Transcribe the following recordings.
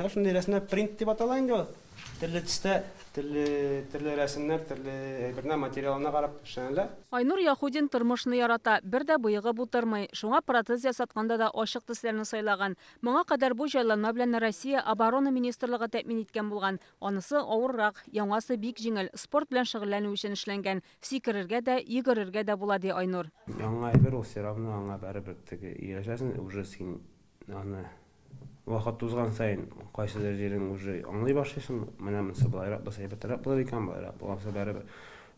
Аны шундый рәсемнәр принт дип атала инде. Төрле төстә, төрле рәсемнәр, төрле әйберләр материалына карап эшләнәләр. Айнур Яхудин тормышны ярата, бер дә быйыгы бутырмый. Шуңа протез ясатканда да ачык төсләрне сайлаган. Моңа кадәр бу җайланма белән Россия оборона министрлыгы тәэмин иткән булган. Анысы авыррак, яңасы бик җиңел. Спорт белән шөгыльләнү өчен эшләнгән. Сикерергә дә, йөгерергә дә була ди Айнур. Яңа әйбер ул все равно аңа барыбер теге ирешәсен, уже син аны вакыт узган сайын кайсыдыр җирен уже аңлый башлыйсың. Менә монсы булайрак булса әйбәтрәк булыр икән, булайрак булса барыбер.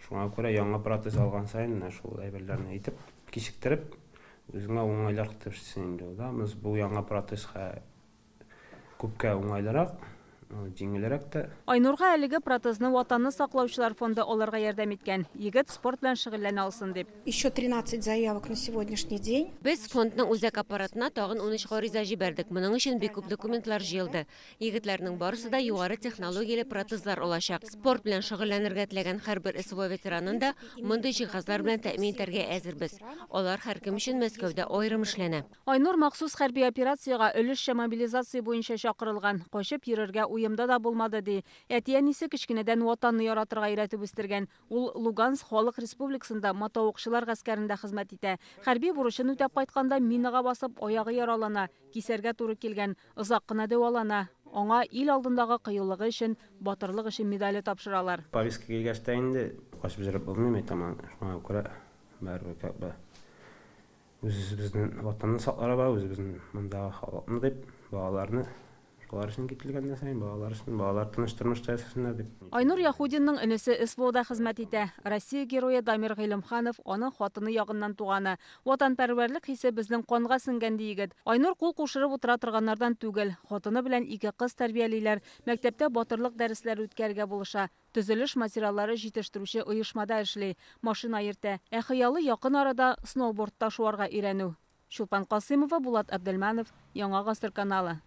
Шуңа күрә яңа протез алган сайын шул әйберләрне әйтеп, кичектереп, үзеңә уңайлар китерсен инде. Без бу яңа протезга күпкә уңайлырак, җиңелрәк тә. Айнурга әлеге протезны Ватанны саклаучылар фонды алырга ярдәм иткән. Егет спорт белән шөгыльләнә алсын дип. Еще 13 заявок на сегодняшний день. Без фондның үзәк аппаратына тагын 13 гариза җибәрдек. Моның өчен бик күп документлар җыелды. Егетләрнең барысы да югары технологияле протезлар алачак. Спорт белән шөгыльләнергә теләгән һәрбер СВО ветеранын да мондый җиһазлар белән тәэмин итәргә әзербез. Алар һәркем өчен Мәскәүдә аерым эшләнә. Айнур махсус хәрби операциягә өлешчә мобилизация буенча чакырылган. Качып йөрергә уемда да булмады ди. Әтиянисе кичкенәдән ватанны яратырга өйрәтеп үстергән. Ул Луганск Халык Республикасында матавыкчылар гаскәрендә хезмәт итә. Хәрби бурычын үтәп кайтканда минага басып, аягы яралана, кисәргә туры килгән, озак кына дәвалана. Аңа ил алдындагы кыюлыгы өчен, батырлык өчен медале тапшыралар. Повестка килгәчтә инде качып җөреп булмый, тамам. Шуңа күрә барыбер үзебезнең ватанны сакларга, үзебезнең мондагы халыкны дип, балаларны балалар тыныч тормышта яшәсеннәр дип. Айнур Яхудинның энесе СВОда хезмәт итә. Россия герое Дамир Гыйлемханов аның хатыны ягыннан туганы. Ватанпәрвәрлек хисе безнең канга сеңгән ди егет. Айнур кул кушырып утыра торганнардан түгел. Хатыны белән 2 кыз тәрбиялиләр. Мәктәптә батырлык дәресләре үткәргә булыша. Төзелеш материаллары җитештерүче оешмада эшли. Машина йөртә. Ә хыялы якын арада сноубордта шуарга өйрәнү. Чулпан Касыймова, Булат Абделманов, Яңа гасыр каналы.